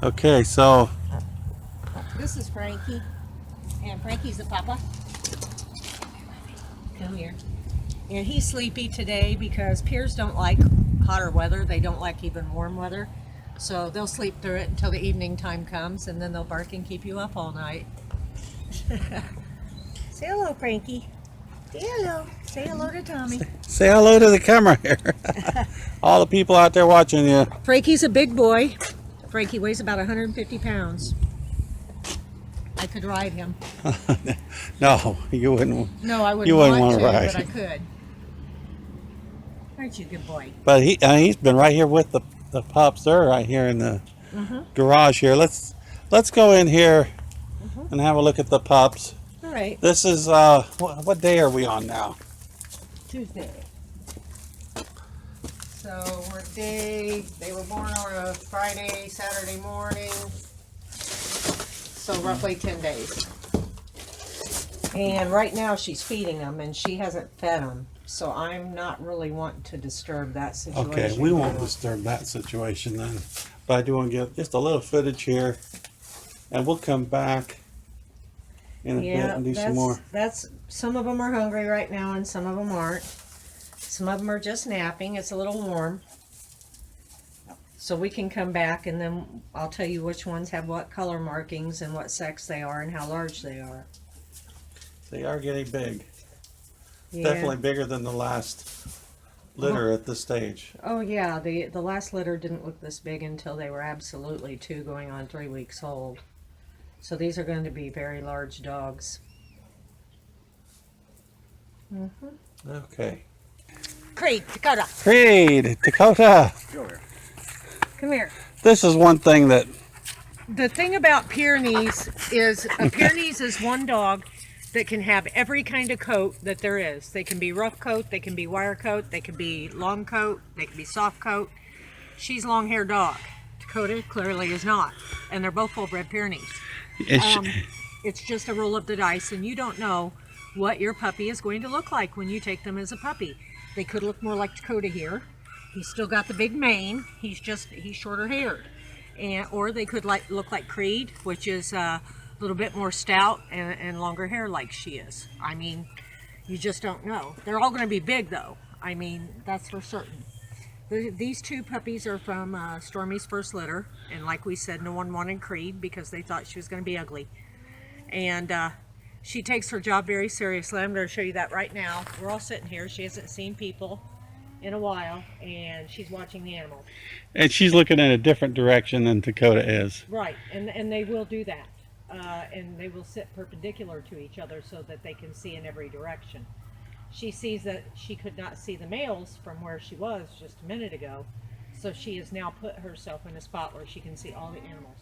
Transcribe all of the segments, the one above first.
Okay, so This is Frankie, and Frankie's the papa. Come here. And he's sleepy today because Piers don't like hotter weather. They don't like even warm weather. So they'll sleep through it until the evening time comes, and then they'll bark and keep you up all night. Say hello, Frankie. Say hello. Say hello to Tommy. say hello to the camera here. All the people out there watching you. Frankie's a big boy. Frankie weighs about 150 pounds. I could ride him. No, you wouldn't. No, I wouldn't, You wouldn't want wanna to, ride. but I could. Aren't you a good boy? But he's been right here with the pups. They're right here in the garage here. Let's go in here and have a look at the pups. All right. This is what day are we on now? Tuesday. So they were born on a Friday, Saturday morning. So roughly 10 days. And right now she's feeding them, and she hasn't fed them. So I'm not really wanting to disturb that situation. Okay, we won't disturb that situation then. But I do want to get just a little footage here, and we'll come back in a bit and do some more. That's some of them are hungry right now, and some of them aren't. Some of them are just napping. It's a little warm. So we can come back, and then I'll tell you which ones have what color markings and what sex they are and how large they are. They are getting big. Yeah. Definitely bigger than the last litter at this stage. Oh yeah, the last litter didn't look this big until they were absolutely 2 going on 3 weeks old. So these are going to be very large dogs. Okay. Creed, Takoda, Creed, Takoda. come here. This is one thing that The thing about Pyrennes is a Pyrennes is one dog that can have every kind of coat that there is. They can be rough coat, they can be wire coat, they can be long coat, they can be soft coat. She's a long-haired dog. Takoda clearly is not, and they're both full-bred Pyrenes. It's just a roll of the dice, and you don't know what your puppy is going to look like when you take them as a puppy. They could look more like Takoda here. He's still got the big mane. He's shorter haired, or they could look like Creed, which is a little bit more stout and longer hair like she is. I mean, you just don't know. They're all going to be big though. I mean, that's for certain. These 2 puppies are from Stormy's first litter, and like we said, no one wanted Creed because they thought she was going to be ugly. And she takes her job very seriously. I'm going to show you that right now. We're all sitting here. She hasn't seen people in a while, and she's watching the animals. and she's looking in a different direction than Takoda is. Right, and they will do that. And they will sit perpendicular to each other so that they can see in every direction. She sees that she could not see the males from where she was just a minute ago, so she has now put herself in a spot where she can see all the animals.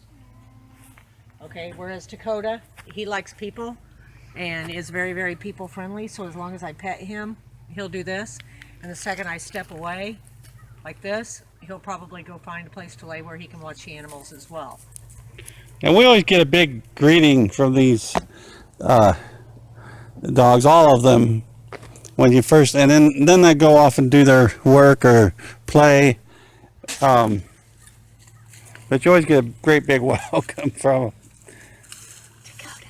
Okay, whereas Takoda, he likes people and is very, very people friendly, so as long as I pet him, he'll do this. And the second I step away, like this, he'll probably go find a place to lay where he can watch the animals as well. And we always get a big greeting from these dogs, all of them, when you first, and then they go off and do their work or play. But you always get a great big welcome from them. Takoda.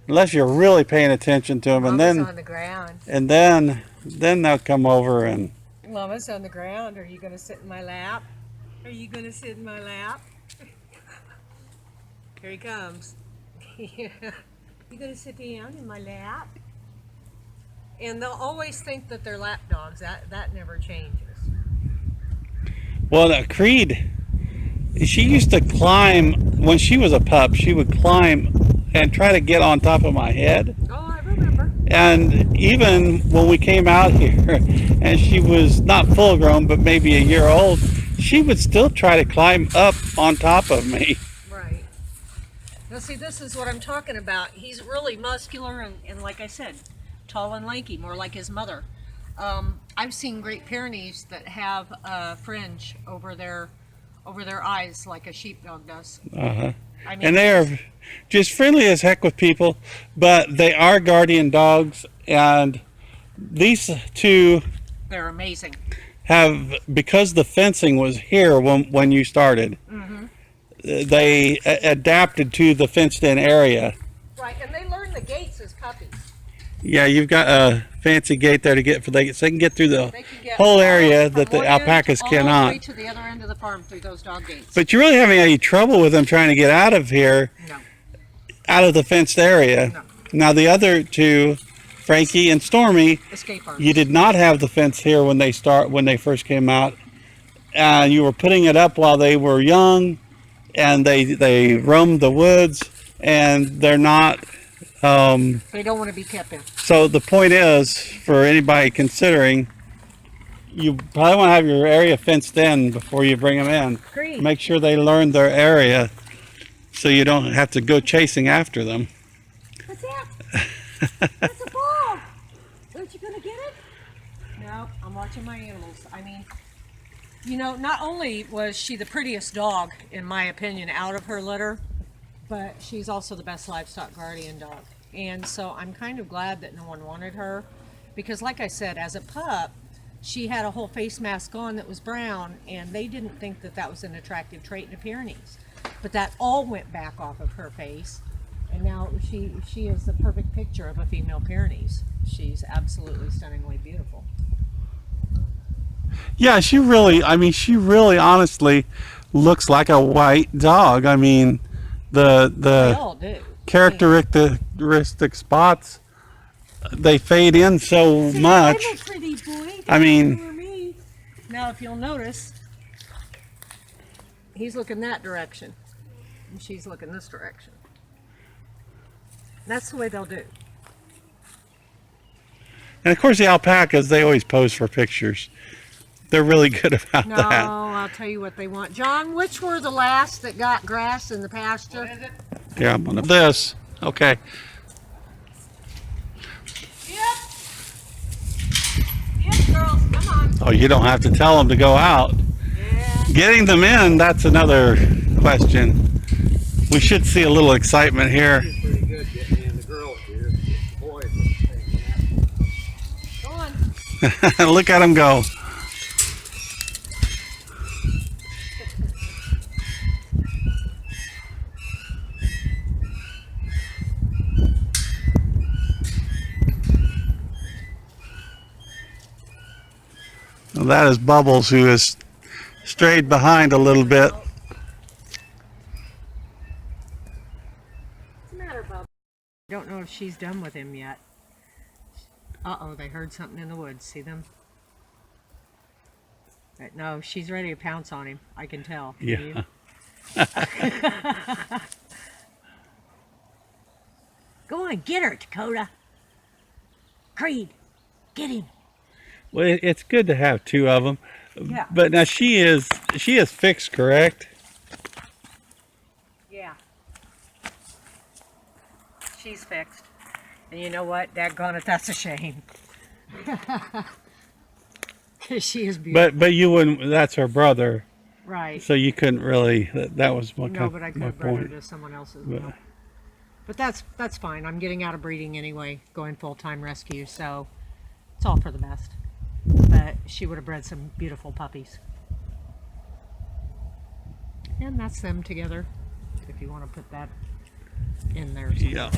Unless you're really paying attention to them, Mama's on the ground. and then they'll come over and Mama's on the ground. Are you going to sit in my lap? Are you going to sit in my lap? Here he comes. Yeah. You going to sit down in my lap? And they'll always think that they're lap dogs. That never changes. well, Creed, she used to climb when she was a pup. She would climb and try to get on top of my head. Oh, I remember. And even when we came out here and she was not full grown but maybe a year old, she would still try to climb up on top of me. Right. Now see, this is what I'm talking about. He's really muscular and like I said, tall and lanky, more like his mother. I've seen Great Pyrenees that have a fringe over their eyes like a sheepdog does. Uh-huh. I mean, And they are just friendly as heck with people, but they are guardian dogs, and these 2 they're amazing. have, because the fencing was here when you started, they adapted to the fenced-in area. Right, and they learn the gates as puppies. Yeah, you've got a fancy gate there to get so they can get through the They can get whole area from that the one end alpacas all the way cannot. to the other end of the farm through those dog gates. But you're really having any trouble with them trying to get out of here, No. out of the fenced area. No. Now the other two, Frankie and Stormy, Escape arms. you did not have the fence here when they first came out. You were putting it up while they were young, and they roamed the woods, and they're not. They don't want to be kept in. So the point is, for anybody considering, you probably want to have your area fenced in before you bring them in. Agreed. Make sure they learn their area, so you don't have to go chasing after them. What's that? That's a ball. Aren't you gonna get it? No, I'm watching my animals. I mean, you know, not only was she the prettiest dog, in my opinion, out of her litter, but she's also the best livestock guardian dog. And so I'm kind of glad that no one wanted her, because like I said, as a pup, she had a whole face mask on that was brown, and they didn't think that that was an attractive trait in the Pyrenees. But that all went back off of her face, and now she is the perfect picture of a female Pyrenees. She's absolutely stunningly beautiful. Yeah, she really honestly looks like a white dog. I mean, They the all do. characteristic spots, they fade in so much. I'm a pretty boy. I mean, For me. Now, if you'll notice, he's looking that direction, and she's looking this direction. That's the way they'll do. and of course the alpacas, they always pose for pictures. They're really good about No, that. I'll tell you what they want. John, which were the last that got grass in the pasture? What is it? Yeah, I'm on this. Okay. Yep. Yep, girls, come on. Oh, you don't have to tell them to go out. Yeah. Getting them in, that's another question. We should see a little excitement here. Pretty good getting in the girls here. The boys are Go on. Look at them go. Well, that is Bubbles, who has strayed behind a little bit. What's the matter, Bub? I don't know if she's done with him yet. Uh-oh, they heard something in the woods. See them? Right, no, she's ready to pounce on him. I can tell. Can Yeah. you? Go on, get her, Takoda. Creed, get him. Well, it's good to have two of them. Yeah. But now she is fixed, correct? Yeah. She's fixed. And you know what? Daggone it, that's a shame. She is beautiful. But you wouldn't. That's her brother, Right. so you couldn't really. That was my No, but I could my have bred her point. to someone else's. But- Milk. But that's fine. I'm getting out of breeding anyway, going full-time rescue, so it's all for the best. But she would have bred some beautiful puppies. And that's them together, if you want to put that in there. Yeah.